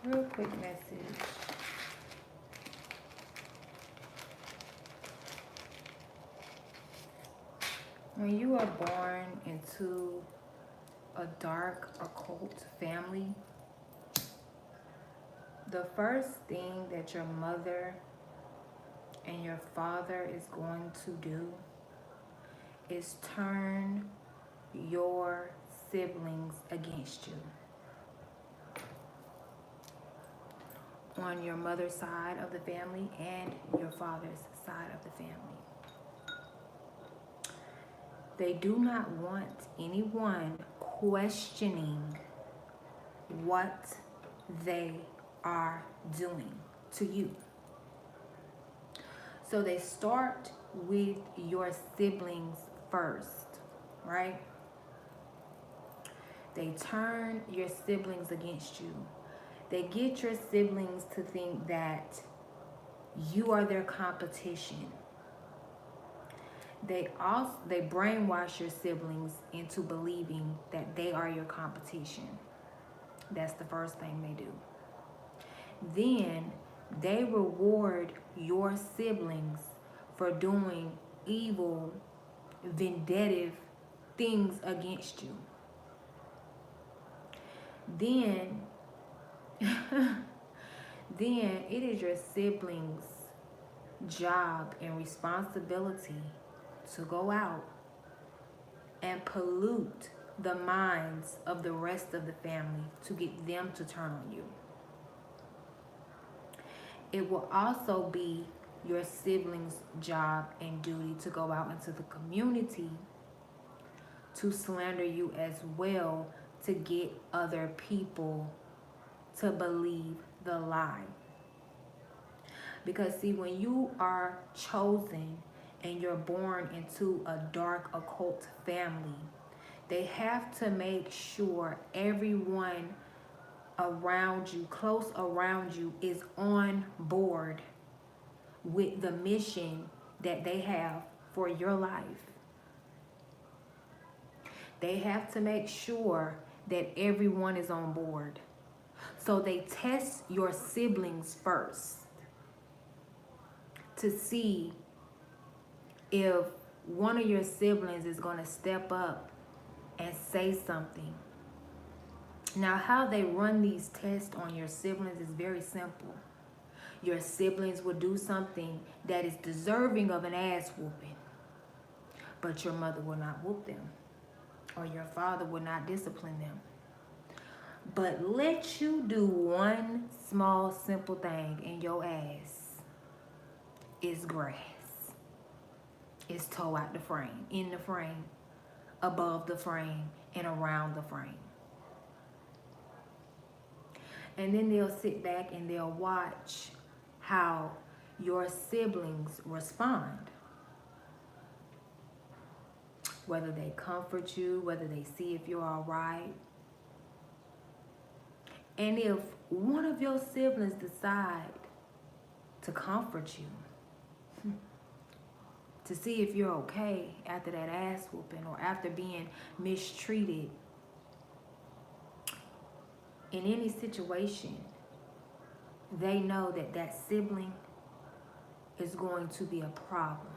Real quick message. When you are born into a dark occult family, the first thing that your mother and your father is going to do is turn your siblings against you. On your mother's side of the family and your father's side of the family. They do not want anyone questioning what they are doing to you. So they start with your siblings first, right? They turn your siblings against you. They get your siblings to think that you are their competition. They brainwash your siblings into believing that they are your competition. That's the first thing they do. Then they reward your siblings for doing evil, vindictive things against you. Then then it is your siblings' job and responsibility to go out and pollute the minds of the rest of the family to get them to turn on you. It will also be your siblings' job and duty to go out into the community to slander you as well, to get other people to believe the lie. Because see, when you are chosen and you're born into a dark occult family, they have to make sure everyone around you, close around you, is on board with the mission that they have for your life. They have to make sure that everyone is on board. So they test your siblings first to see if one of your siblings is going to step up and say something. Now, how they run these tests on your siblings is very simple. Your siblings will do something that is deserving of an ass whooping, but your mother will not whoop them, or your father will not discipline them. But let you do one small, simple thing, and your ass is grass. It's toe out the frame, in the frame, above the frame, and around the frame. And then they'll sit back and they'll watch how your siblings respond. Whether they comfort you, whether they see if you're all right. And if one of your siblings decide to comfort you, to see if you're okay after that ass whooping or after being mistreated in any situation, they know that that sibling is going to be a problem.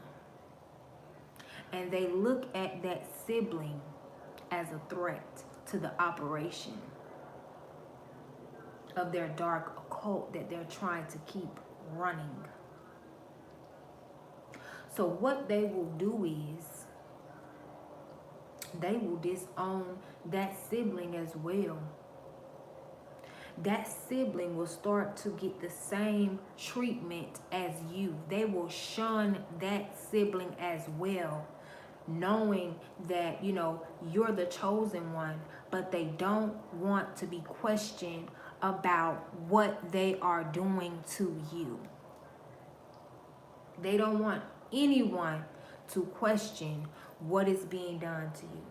And they look at that sibling as a threat to the operation of their dark occult that they're trying to keep running. So what they will do is they will disown that sibling as well. That sibling will start to get the same treatment as you. They will shun that sibling as well, knowing that, you're the chosen one, but they don't want to be questioned about what they are doing to you. They don't want anyone to question what is being done to you.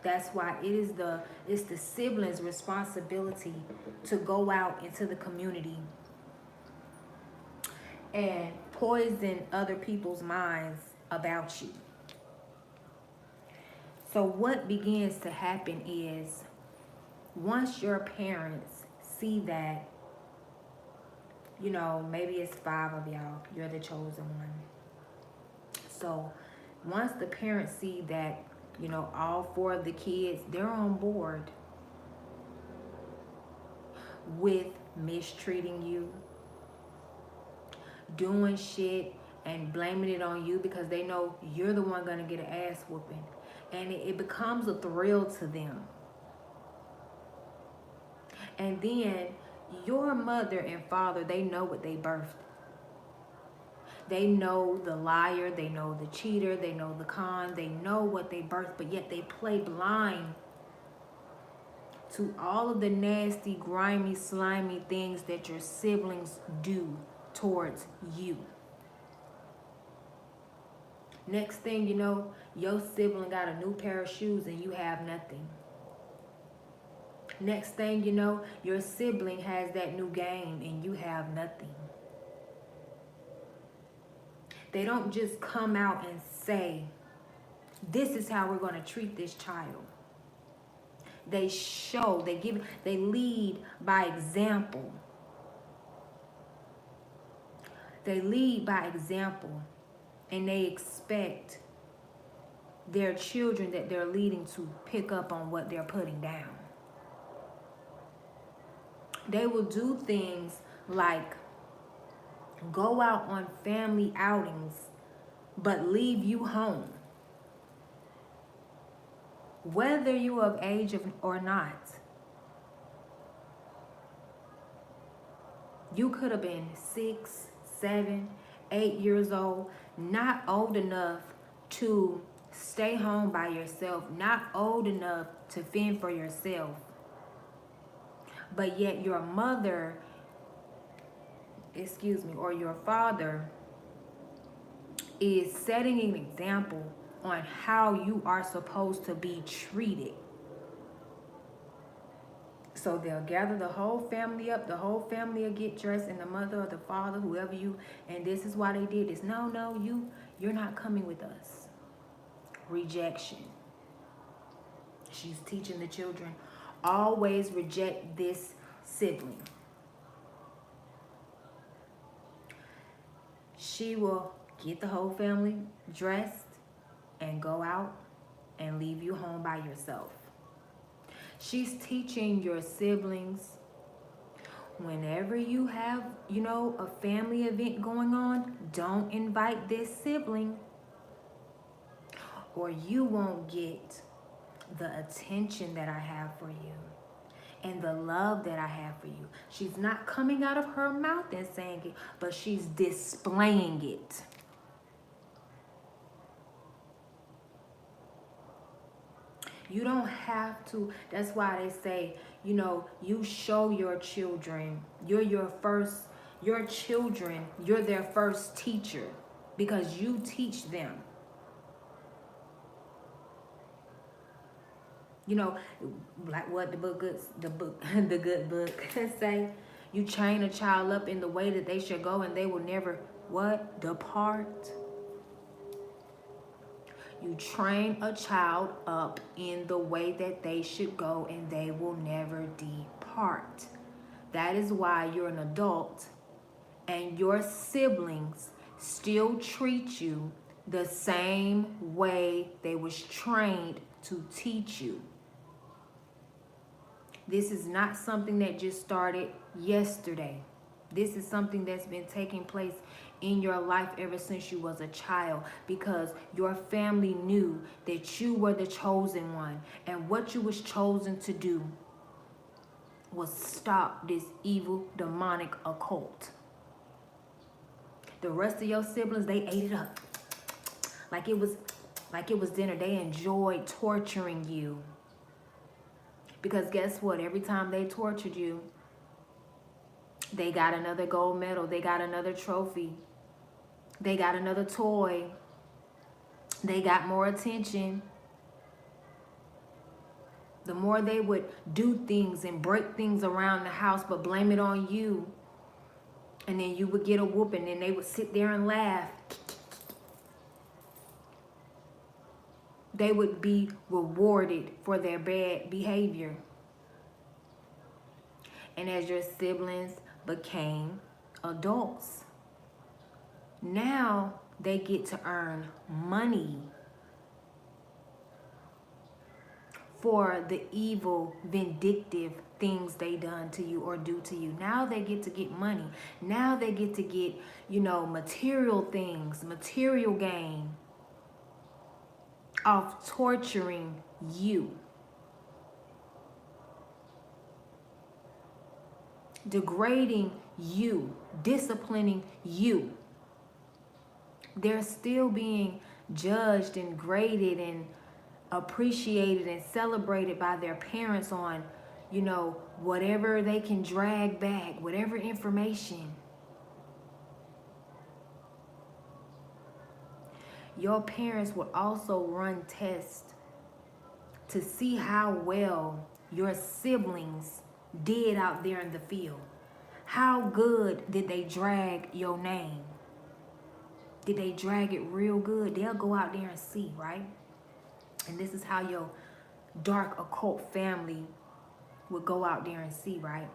That's why it's the siblings' responsibility to go out into the community and poison other people's minds about you. So what begins to happen is once your parents see that, you know, maybe it's 5 of y'all, you're the chosen one. So once the parents see that, you know, all 4 of the kids, they're on board with mistreating you, doing shit and blaming it on you because they know you're the one gonna get an ass whooping. And it becomes a thrill to them. And then your mother and father, they know what they birthed. They know the liar, they know the cheater, they know the con, they know what they birthed, but yet they play blind to all of the nasty, grimy, slimy things that your siblings do towards you. Next thing you know, your sibling got a new pair of shoes and you have nothing. Next thing you know, your sibling has that new game and you have nothing. They don't just come out and say, this is how we're going to treat this child. They show, they lead by example. They lead by example, and they expect their children that they're leading to pick up on what they're putting down. They will do things like go out on family outings, but leave you home. Whether you're of age or not. You could have been 6, 7, 8 years old, not old enough to stay home by yourself, not old enough to fend for yourself. But yet your mother, or your father is setting an example on how you are supposed to be treated. So they'll gather the whole family up. The whole family will get dressed, and the mother or the father, whoever and this is why they did this. No, you're not coming with us. Rejection. She's teaching the children, always reject this sibling. She will get the whole family dressed and go out and leave you home by yourself. She's teaching your siblings, whenever you have, a family event going on, don't invite this sibling or you won't get the attention that I have for you and the love that I have for you. She's not coming out of her mouth and saying it, but she's displaying it. You don't have to. That's why they say, you show your children. You're your children, you're their first teacher because you teach them. Like what the good book say, you train a child up in the way that they should go and they will never, depart. You train a child up in the way that they should go and they will never depart. That is why you're an adult and your siblings still treat you the same way they was trained to teach you. This is not something that just started yesterday. This is something that's been taking place in your life ever since you was a child, because your family knew that you were the chosen one, and what you was chosen to do was stop this evil demonic occult. The rest of your siblings, they ate it up like it was dinner. They enjoyed torturing you, because guess what? Every time they tortured you, they got another gold medal. They got another trophy. They got another toy. They got more attention. The more they would do things and break things around the house, but blame it on you, and then you would get a whooping, and they would sit there and laugh. They would be rewarded for their bad behavior. And as your siblings became adults, now they get to earn money for the evil, vindictive things they done to you or do to you. Now they get to get money. Now they get to get, material things, material gain of torturing you, degrading you, disciplining you. They're still being judged and graded and appreciated and celebrated by their parents on, whatever they can drag back, whatever information. Your parents would also run tests to see how well your siblings did out there in the field. How good did they drag your name? Did they drag it real good? They'll go out there and see, right? And this is how your dark occult family would go out there and see, right?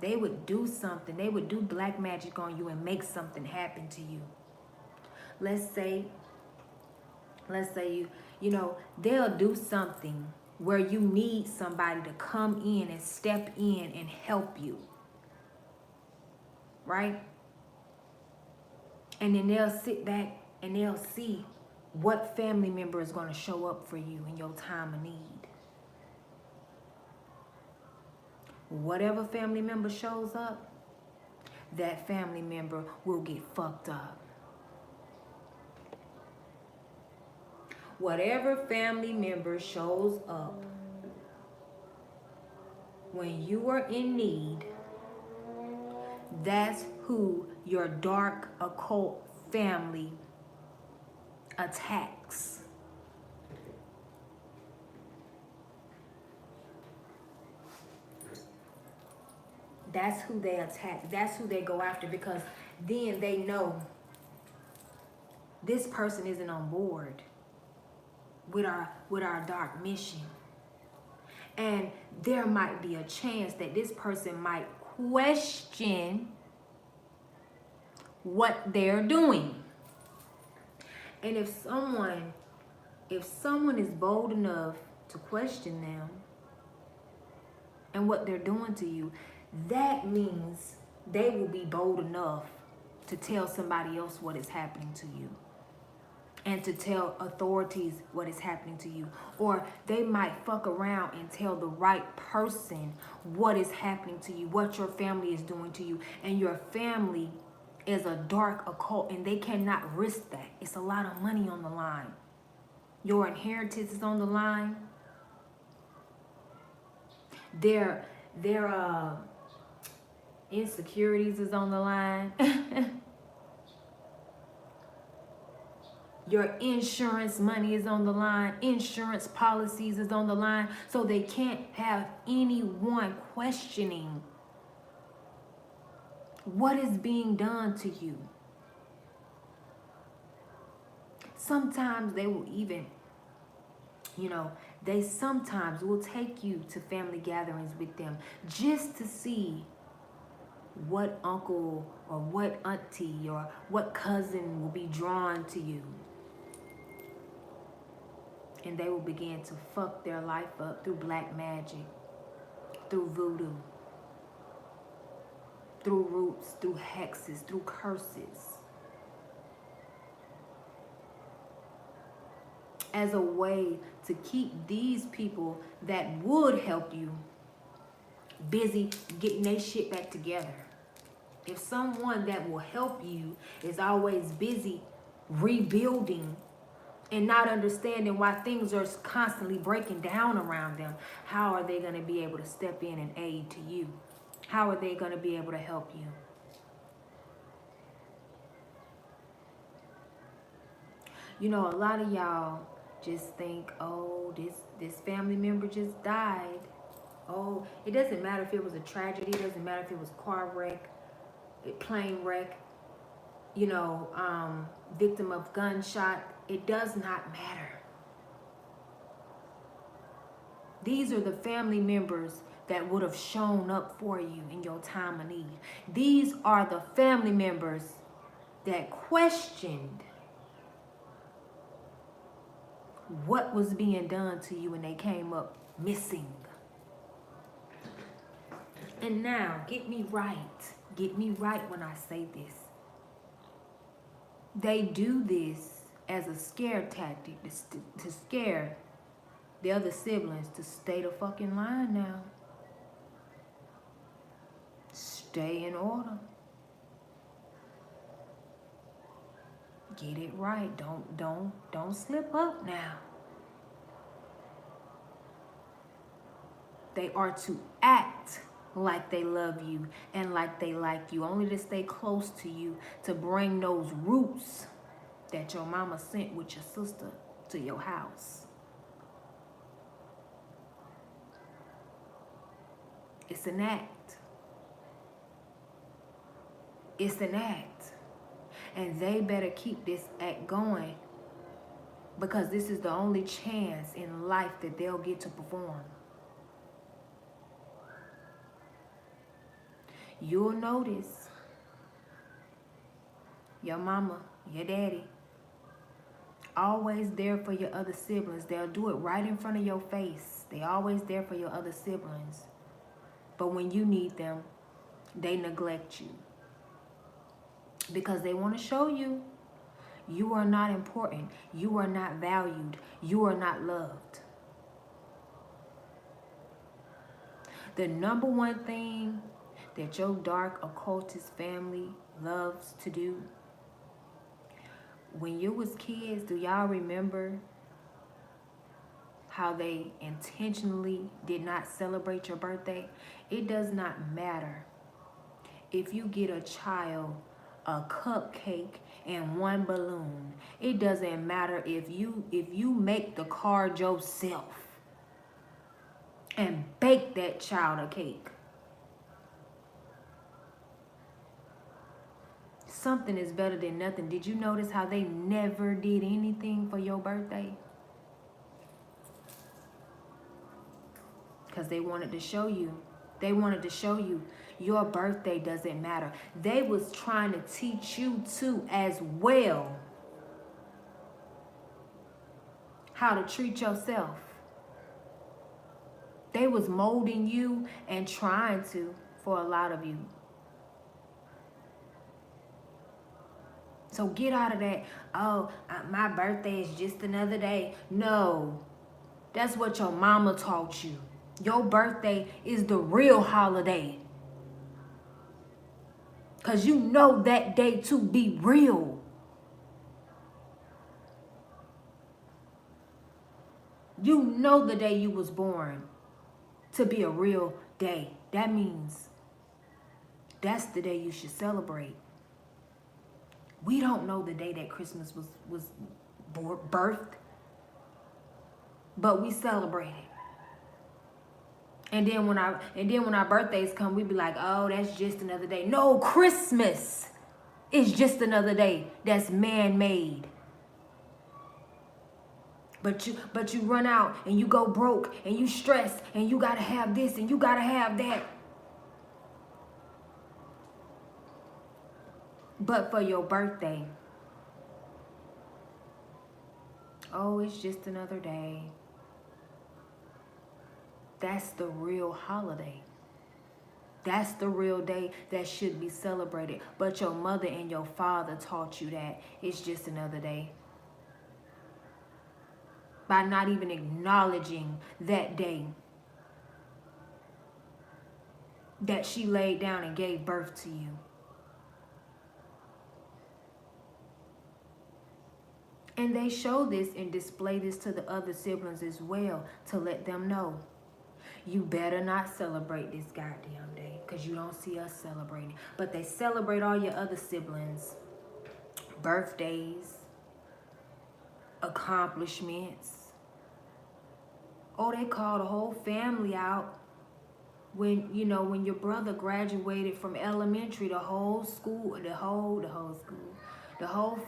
They would do something. They would do black magic on you and make something happen to you. Let's say they'll do something where you need somebody to come in and step in and help you, right? And then they'll sit back and they'll see what family member is going to show up for you in your time of need. Whatever family member shows up, that family member will get fucked up. Whatever family member shows up when you are in need, that's who your dark occult family attacks. That's who they attack. That's who they go after, because then they know this person isn't on board with our dark mission. And there might be a chance that this person might question what they're doing. And if someone is bold enough to question them and what they're doing to you, that means they will be bold enough to tell somebody else what is happening to you, and to tell authorities what is happening to you. Or they might fuck around and tell the right person what is happening to you, what your family is doing to you. And your family is a dark occult, and they cannot risk that. It's a lot of money on the line. Your inheritance is on the line. Their insecurities is on the line. Your insurance money is on the line. Insurance policies is on the line. So they can't have anyone questioning what is being done to you. Sometimes they will even, they sometimes will take you to family gatherings with them just to see what uncle or what auntie or what cousin will be drawn to you. And they will begin to fuck their life up through black magic, through voodoo, through roots, through hexes, through curses, as a way to keep these people that would help you busy getting their shit back together. If someone that will help you is always busy rebuilding and not understanding why things are constantly breaking down around them, how are they going to be able to step in and aid to you? How are they going to be able to help you? A lot of y'all just think, oh, this family member just died. Oh, it doesn't matter if it was a tragedy. It doesn't matter if it was a car wreck, a plane wreck, victim of gunshot. It does not matter. These are the family members that would have shown up for you in your time of need. These are the family members that questioned what was being done to you when they came up missing. And now, get me right. Get me right when I say this. They do this as a scare tactic to scare the other siblings to stay the fucking line now. Stay in order. Get it right. Don't slip up now. They are to act like they love you and like they like you, only to stay close to you, to bring those roots that your mama sent with your sister to your house. It's an act. It's an act. And they better keep this act going, because this is the only chance in life that they'll get to perform. You'll notice your mama, your daddy, always there for your other siblings. They'll do it right in front of your face. They always there for your other siblings. But when you need them, they neglect you. Because they want to show you you are not important. You are not valued. You are not loved. The number one thing that your dark occultist family loves to do, when you was kids, do y'all remember how they intentionally did not celebrate your birthday? It does not matter if you get a child a cupcake and one balloon. It doesn't matter if you make the card yourself and bake that child a cake. Something is better than nothing. Did you notice how they never did anything for your birthday? Because they wanted to show you. They wanted to show you your birthday doesn't matter. They was trying to teach you too as well how to treat yourself. They was molding you and trying to for a lot of you. So get out of that, my birthday is just another day. No, that's what your mama taught you. Your birthday is the real holiday. Because you know that day to be real. You know the day you was born to be a real day. That means that's the day you should celebrate. We don't know the day that Christmas was birthed, but we celebrate it. And then when our birthdays come, we be like, oh, that's just another day. No, Christmas is just another day that's man-made. But you run out and you go broke and you stress and you gotta have this and you gotta have that. But for your birthday, oh, it's just another day. That's the real holiday. That's the real day that should be celebrated. But your mother and your father taught you that it's just another day. By not even acknowledging that day that she laid down and gave birth to you. And they show this and display this to the other siblings as well, to let them know, you better not celebrate this goddamn day, because you don't see us celebrating. But they celebrate all your other siblings' birthdays, accomplishments. Oh, they call the whole family out. When your brother graduated from elementary, the whole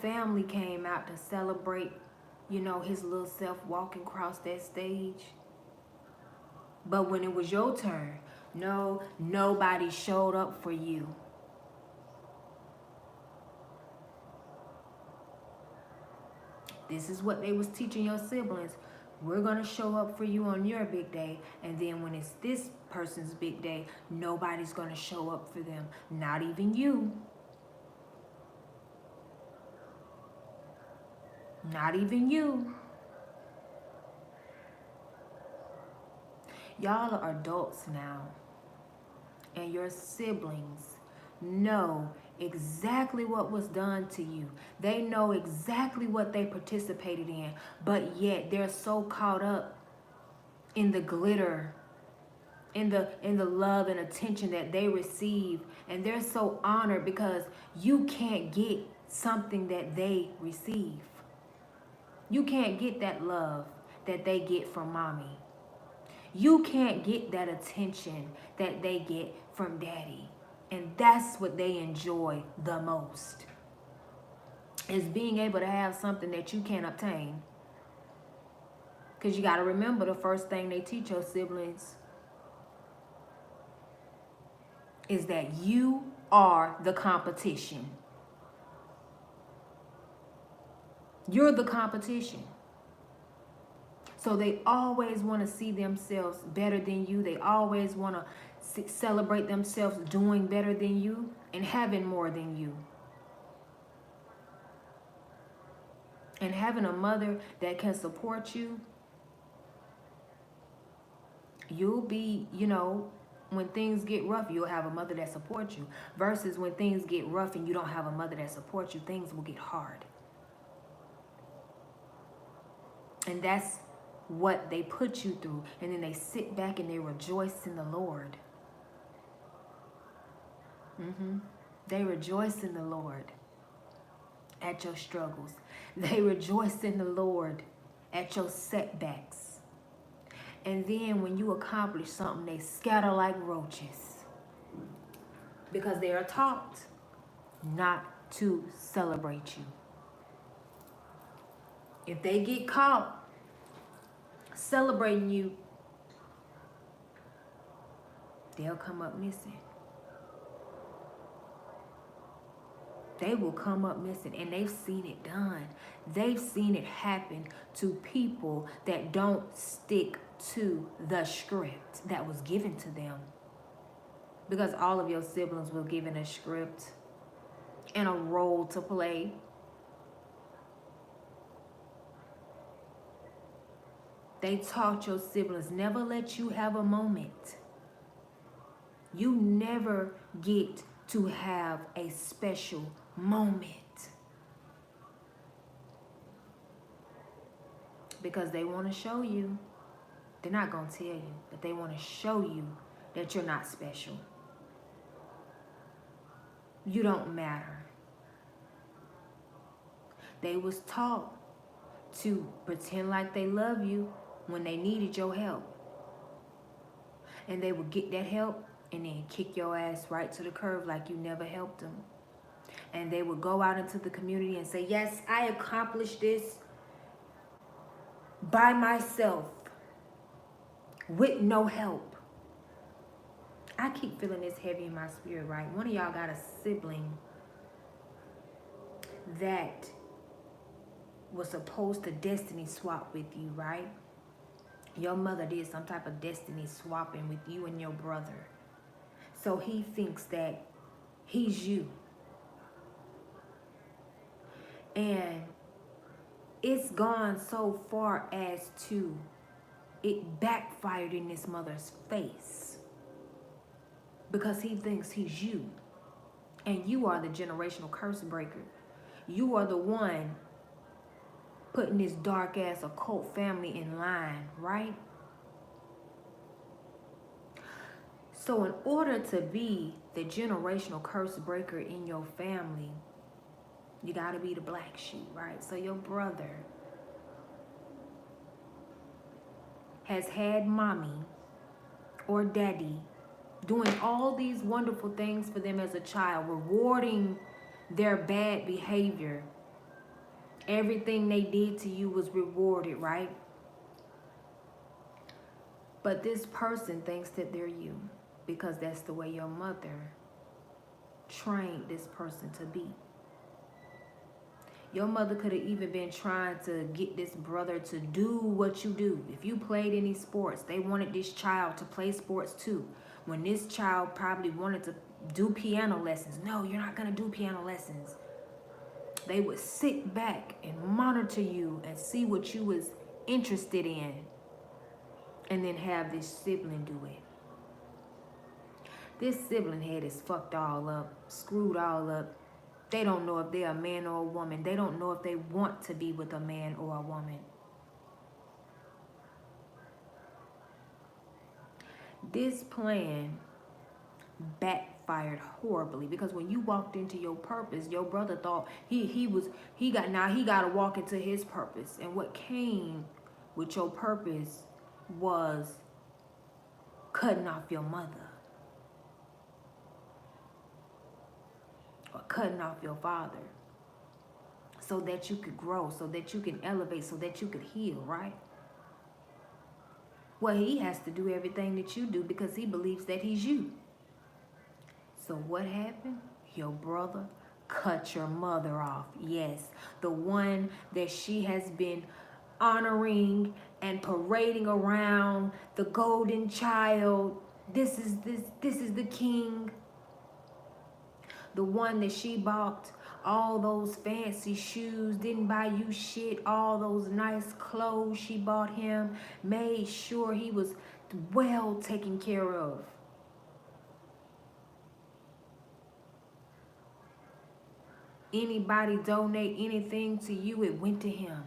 family came out to celebrate, his little self walking across that stage. But when it was your turn, no, nobody showed up for you. This is what they was teaching your siblings. We're going to show up for you on your big day. And then when it's this person's big day, nobody's going to show up for them. Not even you. Not even you. Y'all are adults now. And your siblings know exactly what was done to you. They know exactly what they participated in. But yet they're so caught up in the glitter, in the love and attention that they receive, and they're so honored because you can't get something that they receive. You can't get that love that they get from mommy. You can't get that attention that they get from daddy. And that's what they enjoy the most, is being able to have something that you can't obtain. Because you got to remember, the first thing they teach your siblings is that you are the competition. You're the competition. So they always want to see themselves better than you. They always want to celebrate themselves doing better than you and having more than you. And having a mother that can support you, you'll be, when things get rough, you'll have a mother that supports you. Versus when things get rough and you don't have a mother that supports you, things will get hard. And that's what they put you through. And then they sit back and they rejoice in the Lord. They rejoice in the Lord at your struggles. They rejoice in the Lord at your setbacks. And then when you accomplish something, they scatter like roaches. Because they are taught not to celebrate you. If they get caught celebrating you, they'll come up missing. They will come up missing, and they've seen it done. They've seen it happen to people that don't stick to the script that was given to them. Because all of your siblings were given a script and a role to play. They taught your siblings, never let you have a moment. You never get to have a special moment. Because they want to show you. They're not going to tell you, but they want to show you that you're not special. You don't matter. They was taught to pretend like they love you when they needed your help. And they would get that help and then kick your ass right to the curb like you never helped them. And they would go out into the community and say, yes, I accomplished this by myself with no help. I keep feeling this heavy in my spirit, right? One of y'all got a sibling that was supposed to destiny swap with you, right? Your mother did some type of destiny swapping with you and your brother. So he thinks that he's you. And it's gone so far as to it backfired in this mother's face. Because he thinks he's you. And you are the generational curse breaker. You are the one putting this dark ass occult family in line, right? So in order to be the generational curse breaker in your family, you got to be the black sheep, right? So your brother has had mommy or daddy doing all these wonderful things for them as a child, rewarding their bad behavior. Everything they did to you was rewarded, right? But this person thinks that they're you because that's the way your mother trained this person to be. Your mother could have even been trying to get this brother to do what you do. If you played any sports, they wanted this child to play sports too. When this child probably wanted to do piano lessons. No, you're not going to do piano lessons. They would sit back and monitor you and see what you was interested in. And then have this sibling do it. This sibling head is fucked all up, screwed all up. They don't know if they're a man or a woman. They don't know if they want to be with a man or a woman. This plan backfired horribly because when you walked into your purpose, your brother thought he got to walk into his purpose. And what came with your purpose was cutting off your mother. Or cutting off your father. So that you could grow, so that you can elevate, so that you could heal, right? Well, he has to do everything that you do because he believes that he's you. So what happened? Your brother cut your mother off. Yes, the one that she has been honoring and parading around, the golden child. This is the king. The one that she bought all those fancy shoes, didn't buy you shit, all those nice clothes she bought him, made sure he was well taken care of. Anybody donate anything to you, it went to him.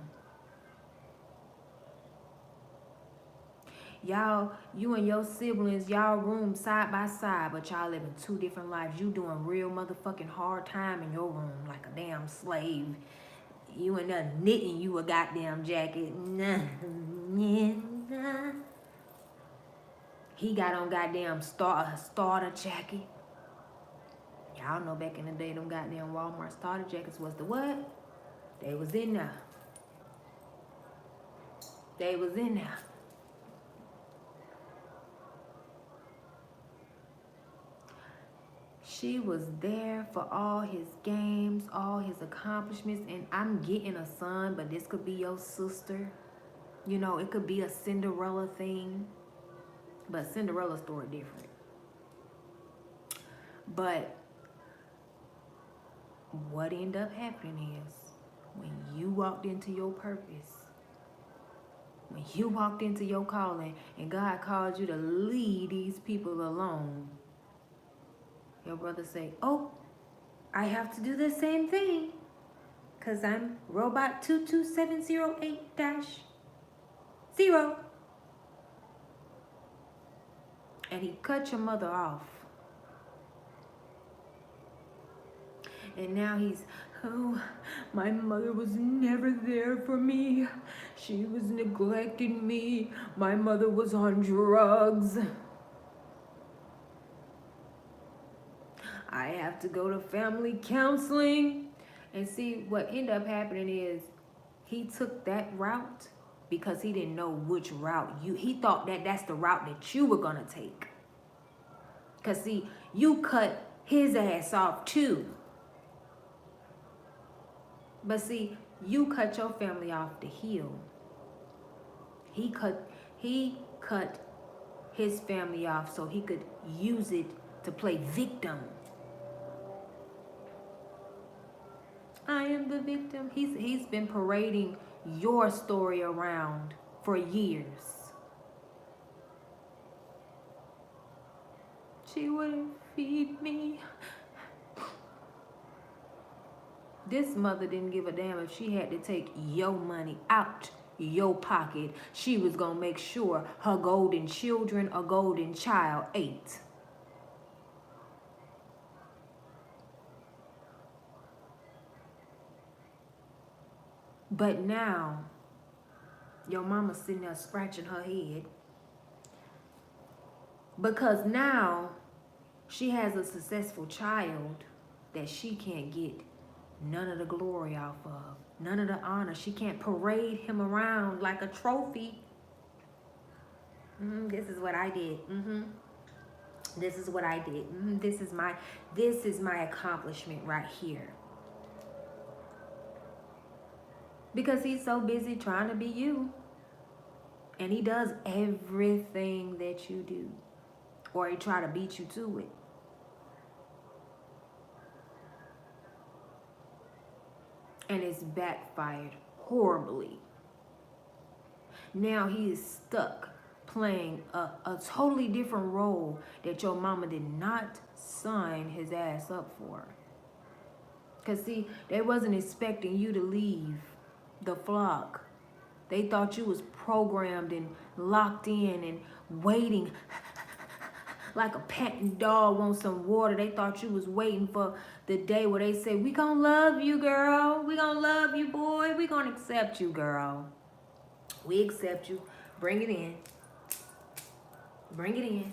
Y'all, you and your siblings, y'all room side by side, but y'all living two different lives. You doing real motherfucking hard time in your room like a damn slave. You and there knitting you a goddamn jacket. He got on goddamn starter jacket. Y'all know back in the day, them goddamn Walmart starter jackets was the what? They was in there. They was in there. She was there for all his games, all his accomplishments, and I'm getting a son, but this could be your sister. You know, it could be a Cinderella thing, but Cinderella's story different. But what ended up happening is when you walked into your purpose, when you walked into your calling, and God called you to leave these people alone, your brother say, oh, I have to do the same thing because I'm robot 22708-0. And he cut your mother off. And now he's, oh, my mother was never there for me. She was neglecting me. My mother was on drugs. I have to go to family counseling. And see, what ended up happening is he took that route because he didn't know which route he thought that that's the route that you were going to take. Because see, you cut his ass off too. But see, you cut your family off to heal. He cut his family off so he could use it to play victim. I am the victim. He's been parading your story around for years. She wouldn't feed me. This mother didn't give a damn if she had to take your money out your pocket. She was gonna make sure her golden children or golden child ate. But now, your mama's sitting there scratching her head because now she has a successful child that she can't get none of the glory off of, none of the honor. She can't parade him around like a trophy. This is what I did. This is what I did. This is my accomplishment right here. Because he's so busy trying to be you. And he does everything that you do. Or he try to beat you to it. And it's backfired horribly. Now he is stuck playing a totally different role that your mama did not sign his ass up for. Because see, they wasn't expecting you to leave the flock. They thought you was programmed and locked in and waiting like a patting dog wants some water. They thought you was waiting for the day where they say, we gonna love you, girl. We gonna love you, boy. We gonna accept you, girl. We accept you. Bring it in. Bring it in.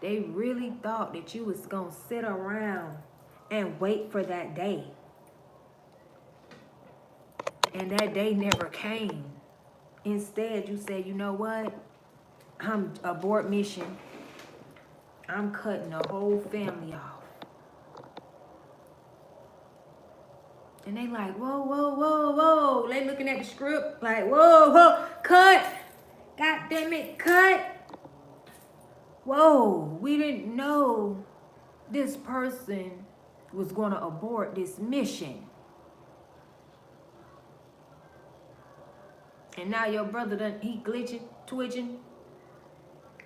They really thought that you was gonna sit around and wait for that day. And that day never came. Instead, you said, you know what? I'm abort mission. I'm cutting the whole family off. And they like, whoa, whoa, whoa, whoa. They looking at the script like, whoa, whoa, cut. God damn it, cut. Whoa, we didn't know this person was going to abort this mission. And now your brother he glitching, twitching.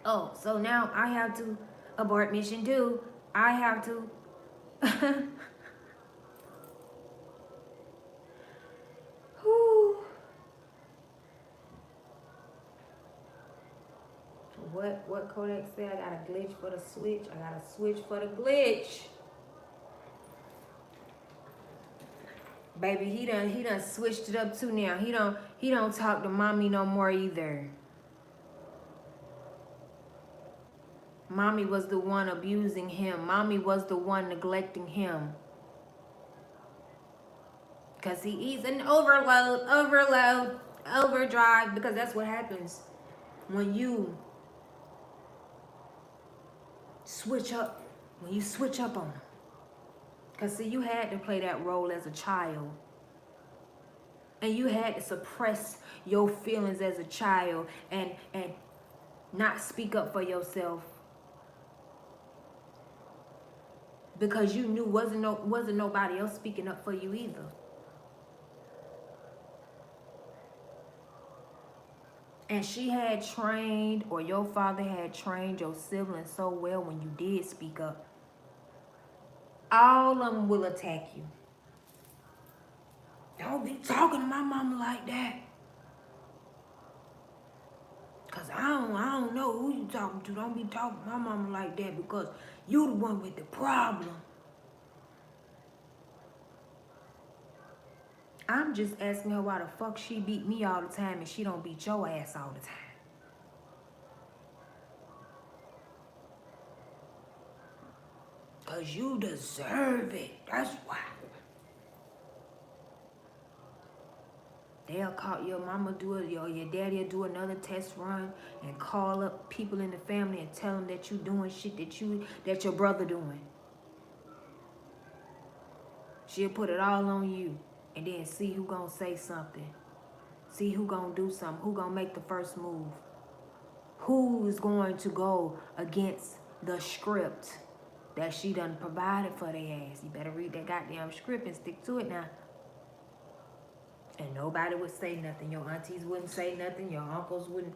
Oh, so now I have to abort mission too. I have to. Whew. What Kodak said? I got a glitch for the switch. I got a switch for the glitch. Baby, he done switched it up too now. He don't talk to mommy no more either. Mommy was the one abusing him. Mommy was the one neglecting him. Because he's an overdrive. Because that's what happens when you switch up. When you switch up on him. Because see, you had to play that role as a child. And you had to suppress your feelings as a child and not speak up for yourself. Because you knew wasn't nobody else speaking up for you either. And she had trained, or your father had trained your siblings so well when you did speak up. All of them will attack you. Don't be talking to my mama like that. Because I don't know who you talking to. Don't be talking to my mama like that because you the one with the problem. I'm just asking her why the fuck she beat me all the time and she don't beat your ass all the time. Because you deserve it. That's why. They'll call your mama do it, or your daddy will do another test run and call up people in the family and tell them that you doing shit that your brother doing. She'll put it all on you and then see who gonna say something. See who gonna do something. Who gonna make the first move. Who is going to go against the script that she done provided for their ass. You better read that goddamn script and stick to it now. And nobody would say nothing. Your aunties wouldn't say nothing. Your uncles wouldn't.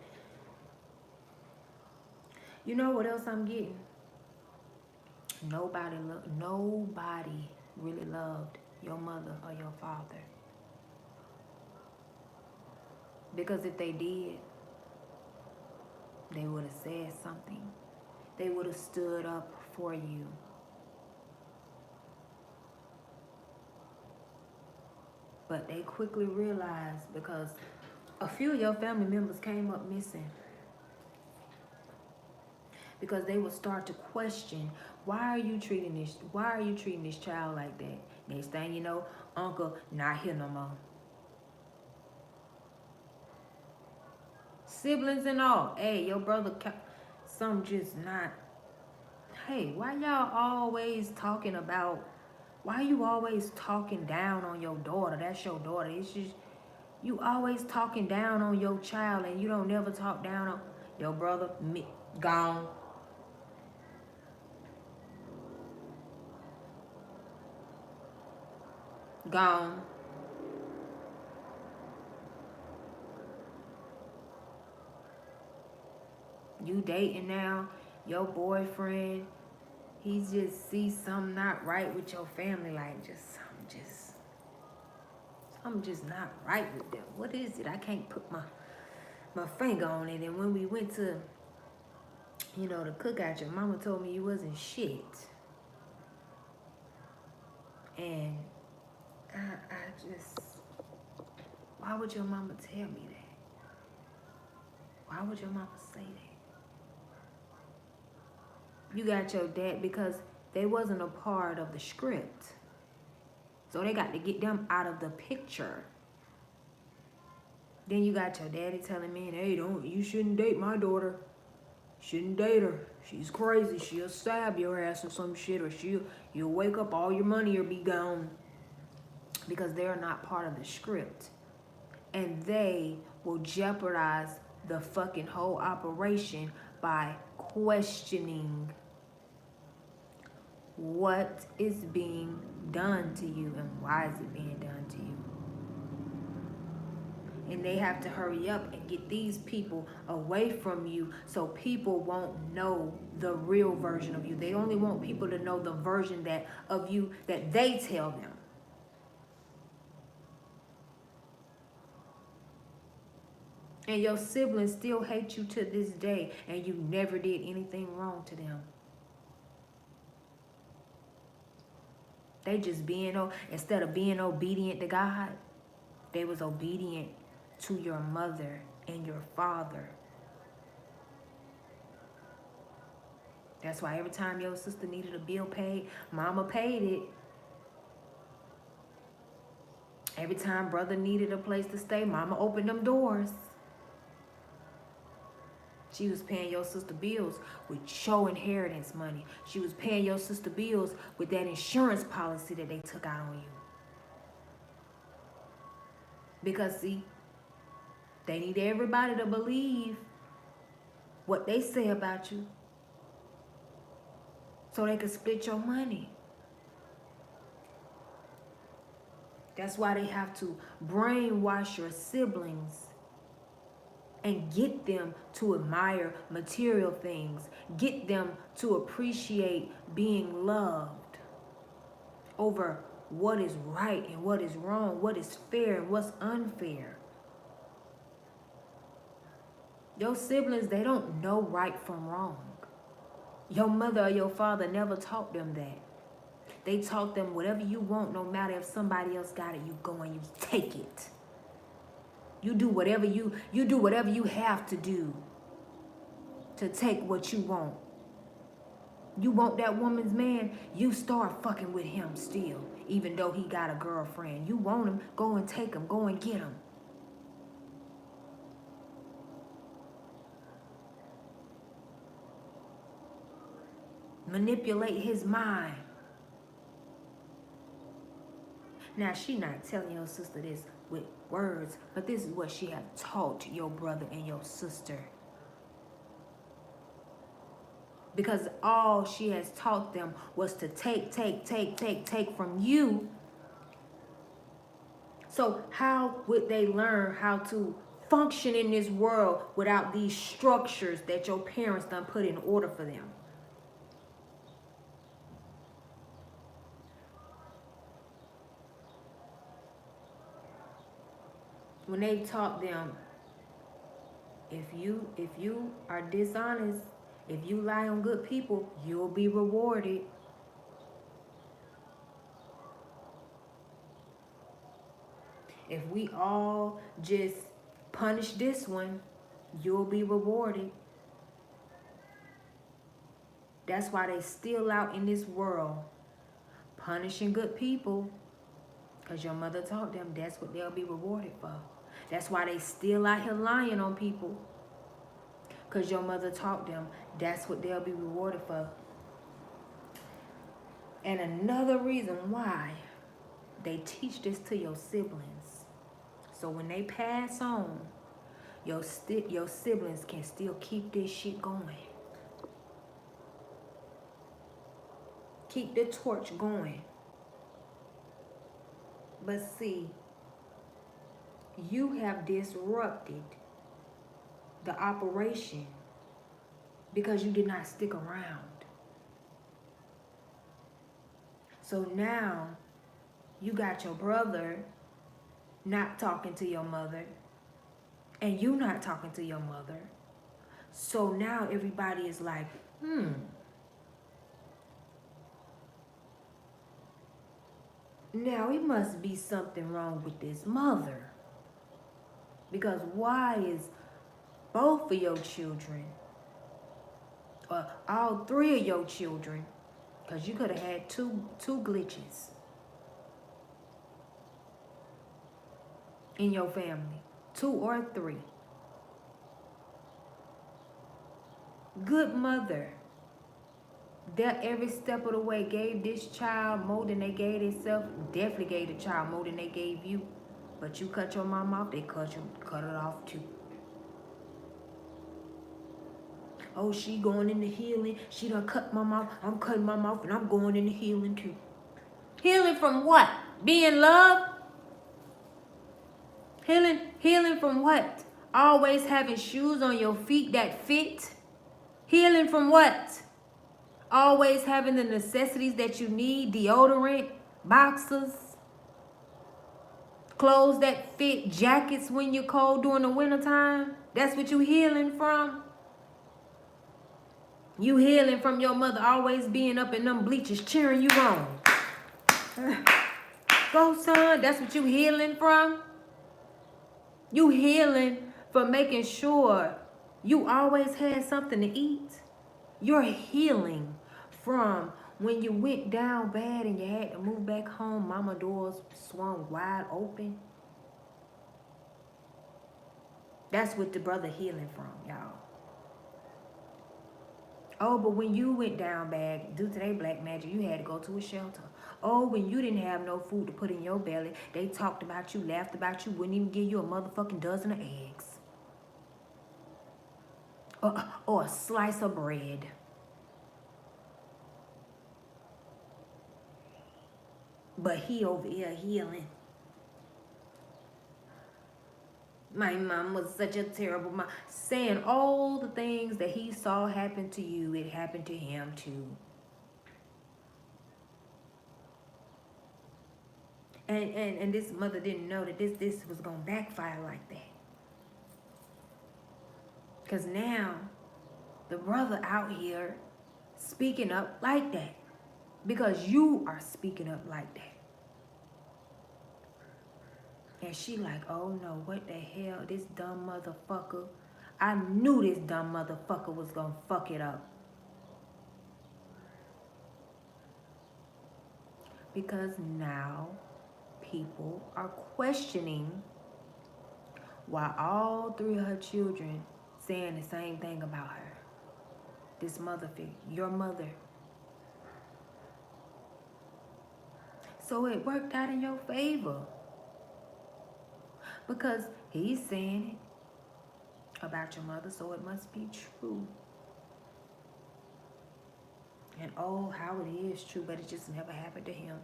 You know what else I'm getting? Nobody really loved your mother or your father. Because if they did, they would have said something. They would have stood up for you. But they quickly realized, because a few of your family members came up missing. Because they would start to question, why are you treating this child like that? Next thing you know, uncle not here no more. siblings and all. Hey, your brother, some just not. Hey, why y'all always talking about? Why you always talking down on your daughter? That's your daughter. It's just you always talking down on your child, and you don't never talk down on your brother. Gone, gone. You dating now? Your boyfriend? He just sees something not right with your family, like something just not right with them. What is it? I can't put my finger on it. And when we went to, the cookout, your mama told me you wasn't shit. And I just, why would your mama tell me that? Why would your mama say that? You got your dad because they wasn't a part of the script. So they got to get them out of the picture. Then you got your daddy telling me, hey, you shouldn't date my daughter. Shouldn't date her. She's crazy. She'll stab your ass or some shit, or you'll wake up, all your money will be gone. Because they're not part of the script. And they will jeopardize the fucking whole operation by questioning what is being done to you and why is it being done to you. And they have to hurry up and get these people away from you so people won't know the real version of you. They only want people to know the version of you that they tell them. And your siblings still hate you to this day, and you never did anything wrong to them. They just instead of being obedient to God, they was obedient to your mother and your father. That's why every time your sister needed a bill paid, mama paid it. Every time brother needed a place to stay, mama opened them doors. She was paying your sister bills with your inheritance money. She was paying your sister bills with that insurance policy that they took out on you. Because, see, they need everybody to believe what they say about you so they can split your money. That's why they have to brainwash your siblings and get them to admire material things. Get them to appreciate being loved over what is right and what is wrong, what is fair and what's unfair. Your siblings, they don't know right from wrong. Your mother or your father never taught them that. They taught them whatever you want, no matter if somebody else got it, you go and you take it. You do whatever you have to do to take what you want. You want that woman's man, you start fucking with him still, even though he got a girlfriend. You want him, go and take him, go and get him. Manipulate his mind. Now, she not telling your sister this with words, but this is what she have taught your brother and your sister. Because all she has taught them was to take from you. So how would they learn how to function in this world without these structures that your parents done put in order for them? When they taught them, if you are dishonest, if you lie on good people, you'll be rewarded. If we all just punish this one, you'll be rewarded. That's why they still out in this world punishing good people, because your mother taught them that's what they'll be rewarded for. That's why they still out here lying on people. because your mother taught them that's what they'll be rewarded for. And another reason why they teach this to your siblings, so when they pass on, your siblings can still keep this shit going. Keep the torch going. But see, you have disrupted the operation because you did not stick around. So now you got your brother not talking to your mother and you not talking to your mother. So now everybody is like, now it must be something wrong with this mother. Because why is both of your children, or all three of your children, because you could have had two glitches in your family, 2 or 3. Good mother that every step of the way gave this child more than they gave themselves. Definitely gave the child more than they gave you. But you cut your mom off, they cut it off too. Oh, she going into healing. She done cut my mouth. I'm cutting my mouth and I'm going into healing too. Healing from what? Being loved? Healing from what? Always having shoes on your feet that fit? Healing from what? Always having the necessities that you need, deodorant, boxers, clothes that fit, jackets when you're cold during the wintertime. That's what you healing from? You healing from your mother always being up in them bleachers cheering you on. Go, son. That's what you healing from? You healing from making sure you always had something to eat. You're healing from when you went down bad and you had to move back home, mama doors swung wide open. That's what the brother healing from, y'all. Oh, but when you went down bad, due to their black magic, you had to go to a shelter. Oh, when you didn't have no food to put in your belly, they talked about you, laughed about you, wouldn't even give you a motherfucking dozen of eggs. Or a slice of bread. But he over here healing. My mom was such a terrible mom. Saying all the things that he saw happen to you, it happened to him too. And this mother didn't know that this was going to backfire like that. Because now, the brother out here speaking up like that. Because you are speaking up like that. And she like, oh no, what the hell? This dumb motherfucker. I knew this dumb motherfucker was going to fuck it up. Because now people are questioning why all 3 of her children saying the same thing about her. This mother figure, your mother. So it worked out in your favor. Because he's saying it about your mother, so it must be true. And oh, how it is true, but it just never happened to him.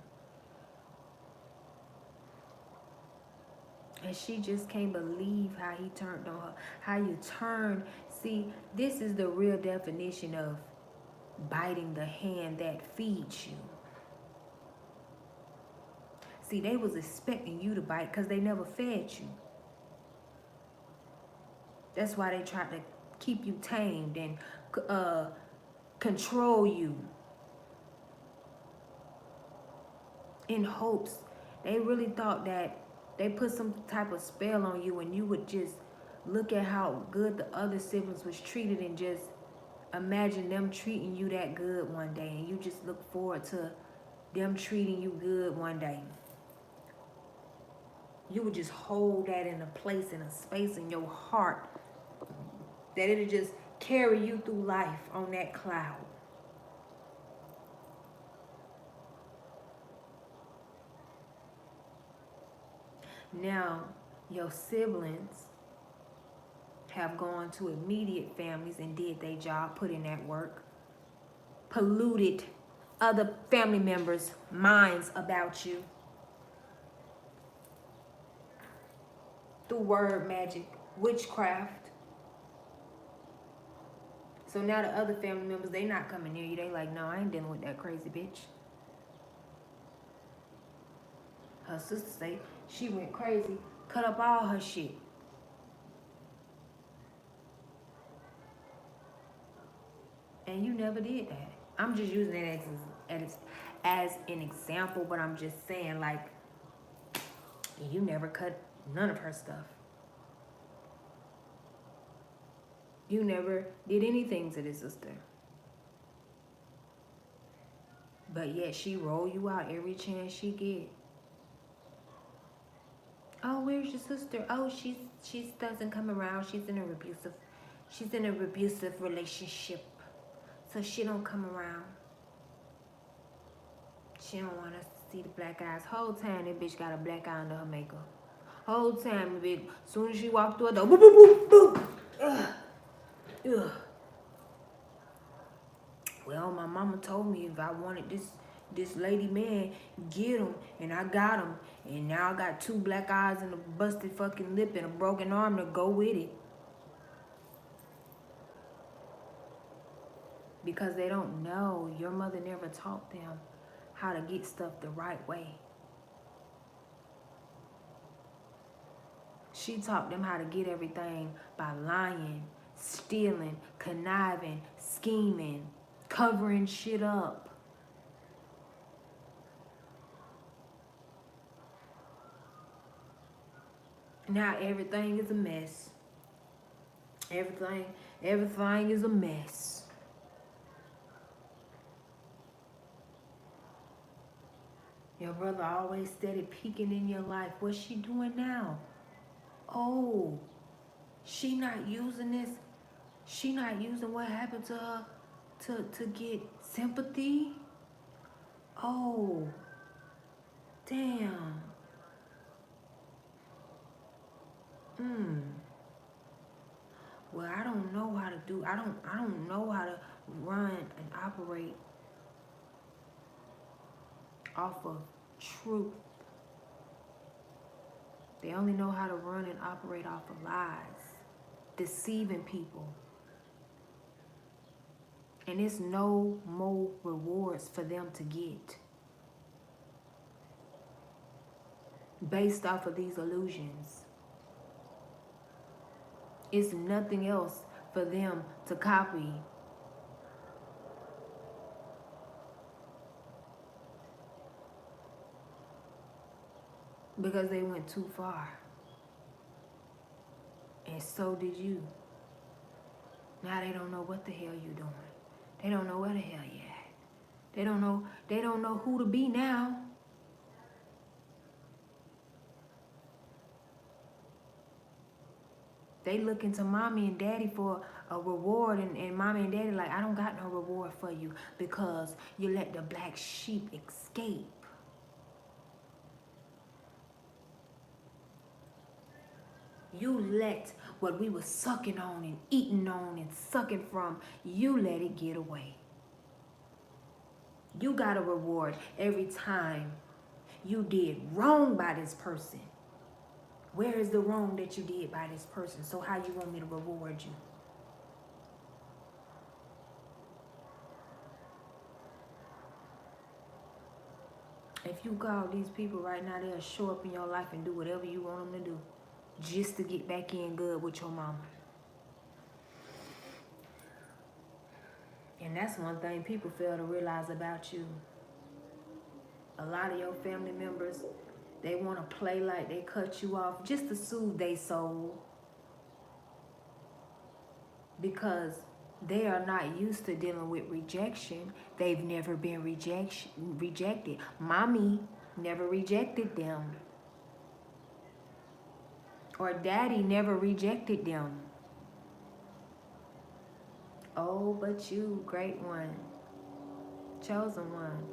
And she just can't believe how he turned on her. How you turn. See, this is the real definition of biting the hand that feeds you. See, they was expecting you to bite because they never fed you. That's why they tried to keep you tamed and control you. In hopes, they really thought that they put some type of spell on you and you would just look at how good the other siblings was treated and just imagine them treating you that good one day. And you just look forward to them treating you good one day. You would just hold that in a place, in a space in your heart, that it'll just carry you through life on that cloud. Now, your siblings have gone to immediate families and did their job, put in that work, polluted other family members' minds about you through word magic, witchcraft. So now the other family members, they not coming near you. They like, no, I ain't dealing with that crazy bitch. Her sister say she went crazy, cut up all her shit. And you never did that. I'm just using it as an example, but I'm just saying, like, you never cut none of her stuff. You never did anything to this sister. But yet she roll you out every chance she get. Oh, where's your sister? Oh, she doesn't come around. She's in a abusive relationship. So she don't come around. She don't want us to see the black eyes. Whole time that bitch got a black eye under her makeup. Whole time, bitch. Soon as she walked through the door, boop, boop, boop, boop. Ugh. Ugh. Well, my mama told me if I wanted this lady man, get him, and I got him. And now I got 2 black eyes and a busted fucking lip and a broken arm to go with it. Because they don't know. Your mother never taught them how to get stuff the right way. She taught them how to get everything by lying, stealing, conniving, scheming, covering shit up. Now everything is a mess. Everything is a mess. Your brother always steady peeking in your life. What's she doing now? Oh, she not using this. She not using what happened to her to get sympathy. Oh, damn. Well, I don't know how to do. I don't know how to run and operate off of truth. They only know how to run and operate off of lies, deceiving people. And it's no more rewards for them to get based off of these illusions. It's nothing else for them to copy. Because they went too far. And so did you. Now they don't know what the hell you're doing. They don't know where the hell you at. They don't know who to be now. They looking to mommy and daddy for a reward, and mommy and daddy like, I don't got no reward for you because you let the black sheep escape. You let what we were sucking on and eating on and sucking from, you let it get away. You got a reward every time you did wrong by this person. Where is the wrong that you did by this person? So how you want me to reward you? If you call these people right now, they'll show up in your life and do whatever you want them to do just to get back in good with your mama. And that's one thing people fail to realize about you. A lot of your family members, they want to play like they cut you off just to soothe their soul. Because they are not used to dealing with rejection. They've never been rejected. Mommy never rejected them. Or daddy never rejected them. Oh, but you, great one, chosen one.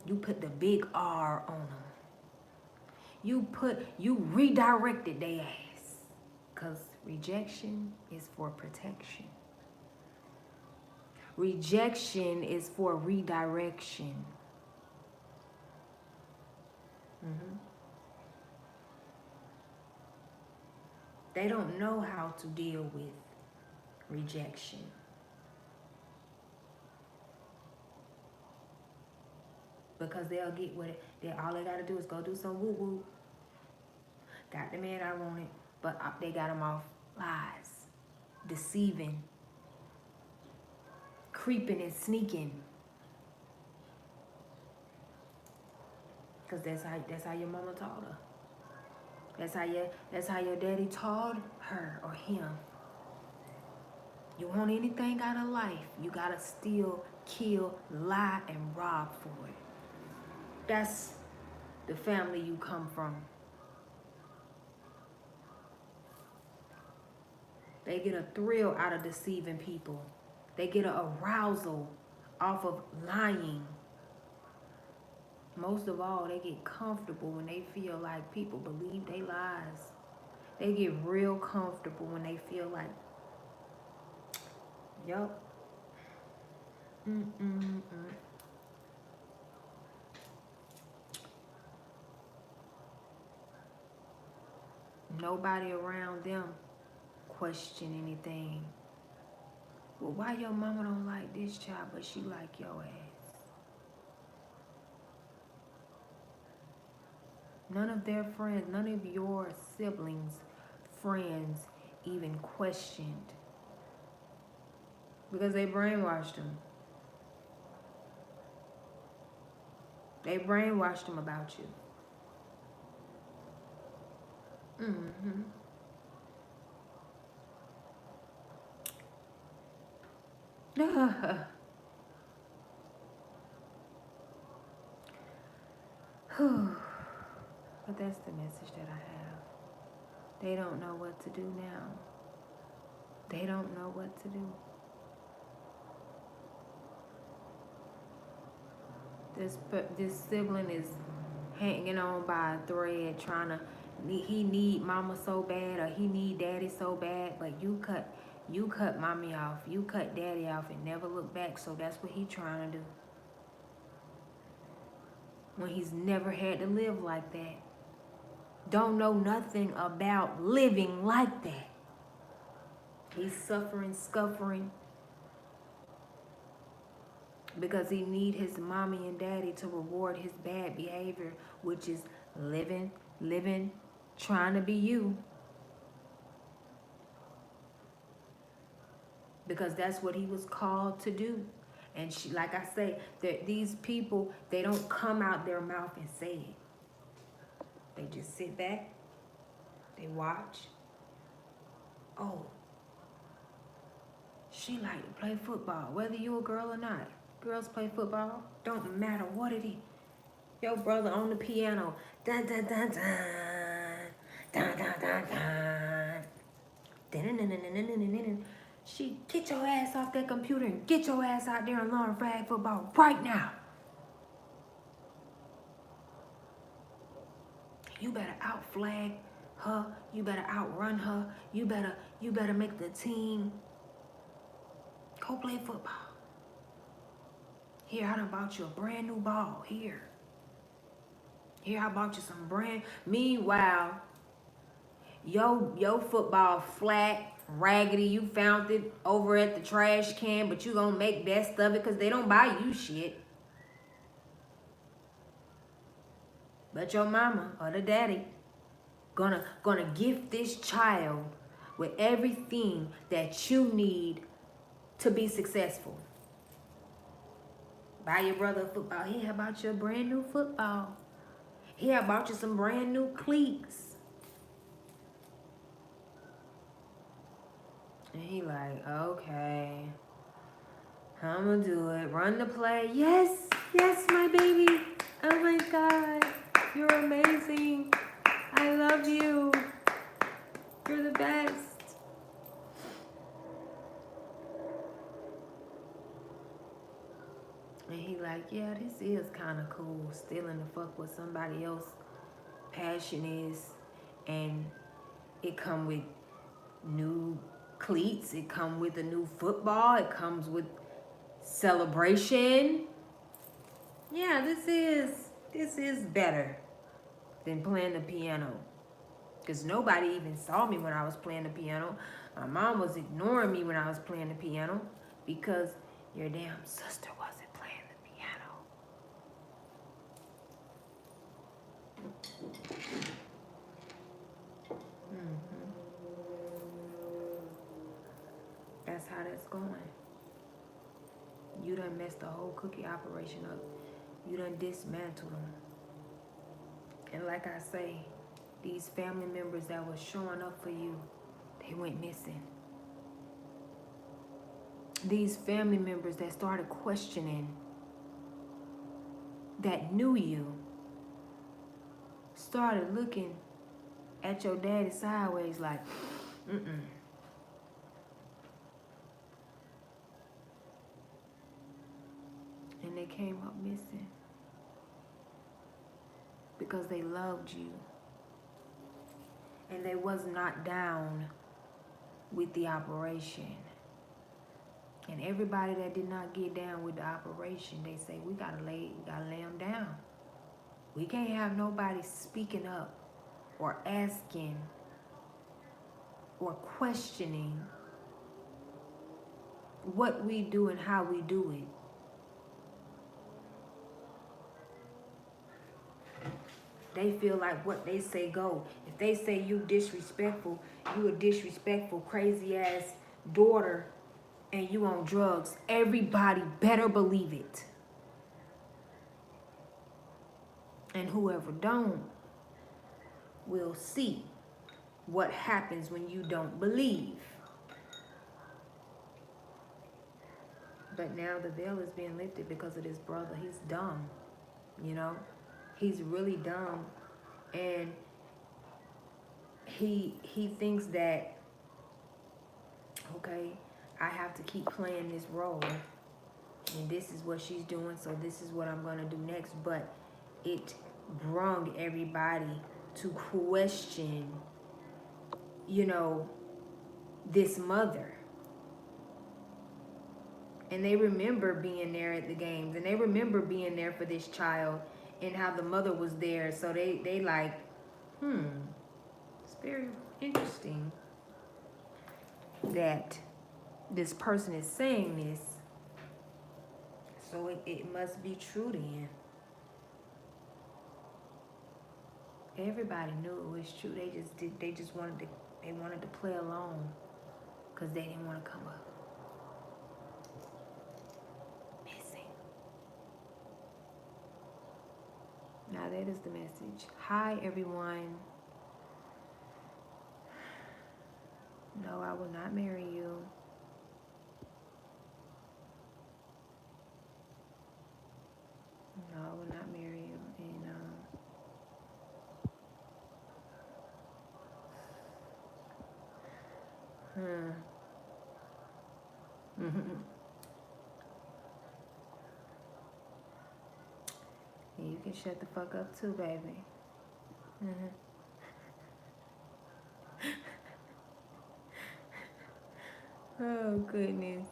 You put the big R on them. You redirected their ass. Because rejection is for protection. Rejection is for redirection. They don't know how to deal with rejection. Because they'll get what all they gotta do is go do some woo woo. Got the man I wanted, but they got him off lies, deceiving, creeping and sneaking. Cause that's how your mama taught her. That's how your daddy taught her or him. You want anything out of life, you gotta steal, kill, lie, and rob for it. That's the family you come from. They get a thrill out of deceiving people. They get an arousal off of lying. Most of all, they get comfortable when they feel like people believe their lies. They get real comfortable when they feel like, yup. Nobody around them question anything. Well, why your mama don't like this child, but she like your ass? None of their friends, none of your siblings, friends even questioned. Because they brainwashed them. They brainwashed them about you. But that's the message that I have. They don't know what to do now. They don't know what to do. This sibling is hanging on by a thread, he need mama so bad, or he need daddy so bad, but you cut mommy off, you cut daddy off and never look back. So that's what he trying to do. When he's never had to live like that. Don't know nothing about living like that. He's suffering, scuffering, because he need his mommy and daddy to reward his bad behavior, which is living, trying to be you. Because that's what he was called to do. And she, like I say, that these people, they don't come out their mouth and say it. They just sit back, they watch. Oh, she like to play football, whether you a girl or not. Girls play football, don't matter what it is. Your brother on the piano, dun dun dun dun, dun dun dun dun, dun dun dun dun dun. She, get your ass off that computer and get your ass out there and learn flag football right now. You better outflag her. You better outrun her. You better make the team. Go play football. Here, I done bought you a brand new ball. Here, I bought you some brand. Meanwhile, your football flat, raggedy. You found it over at the trash can, but you gonna make best of it because they don't buy you shit. But your mama or the daddy gonna gift this child with everything that you need to be successful. Buy your brother a football. Here, about your brand new football. Here, I bought you some brand new cleats. And he like, okay, I'm gonna do it. Run the play. Yes, my baby. Oh my God, you're amazing. I love you. You're the best. And he like, yeah, this is kind of cool. Stealing the fuck what somebody else passion is. And it come with new cleats. It come with a new football. It comes with celebration. Yeah, this is better than playing the piano. Because nobody even saw me when I was playing the piano. My mom was ignoring me when I was playing the piano because your damn sister wasn't playing the piano. That's how that's going. You done messed the whole cookie operation up. You done dismantled them. And like I say, these family members that was showing up for you, they went missing. These family members that started questioning, that knew you, started looking at your daddy sideways like, mm-mm. And they came up missing because they loved you. And they was not down with the operation. And everybody that did not get down with the operation, they say, we gotta lay them down. We can't have nobody speaking up or asking or questioning what we do and how we do it. They feel like what they say go. If they say you disrespectful, you a disrespectful, crazy ass daughter, and you on drugs, everybody better believe it. And whoever don't will see what happens when you don't believe. But now the veil is being lifted because of this brother. He's dumb, you know? He's really dumb. And he thinks that, okay, I have to keep playing this role. And this is what she's doing, so this is what I'm going to do next. But it brung everybody to question, you know, this mother. And they remember being there at the games. And they remember being there for this child and how the mother was there. So they like, it's very interesting that this person is saying this. So it must be true then. Everybody knew it was true. They just wanted to play along because they didn't want to come up missing. Now that is the message. Hi everyone. No, I will not marry you. No, I will not marry you. And and you can shut the fuck up too, baby. Oh goodness.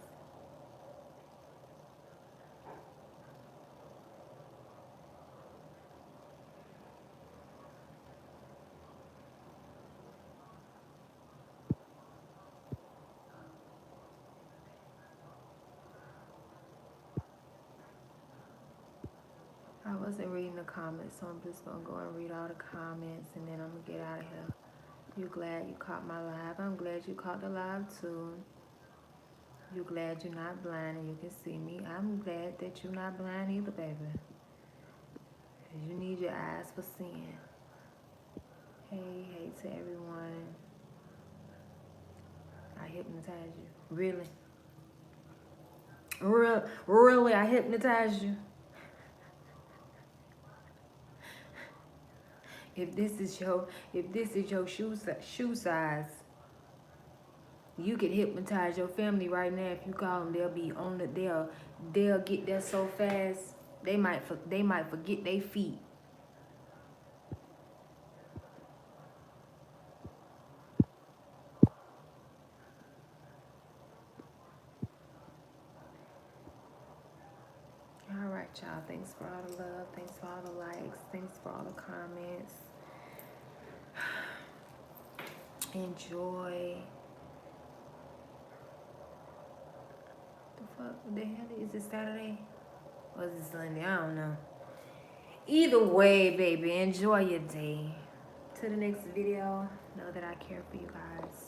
I wasn't reading the comments, so I'm just gonna go and read all the comments and then I'm gonna get out of here. You glad you caught my live? I'm glad you caught the live too. You glad you're not blind and you can see me? I'm glad that you're not blind either, baby. You need your eyes for seeing. Hey to everyone. I hypnotize you. Really? Really, I hypnotize you? If this is your shoe size, You could hypnotize your family right now if you call them. They'll be on the they'll get there so fast they might forget their feet. All right, y'all. Thanks for all the love. Thanks for all the likes. Thanks for all the comments. Enjoy. The fuck? What the hell is it? Saturday? Or is it Sunday? I don't know. Either way, baby, enjoy your day. To the next video, know that I care for you guys.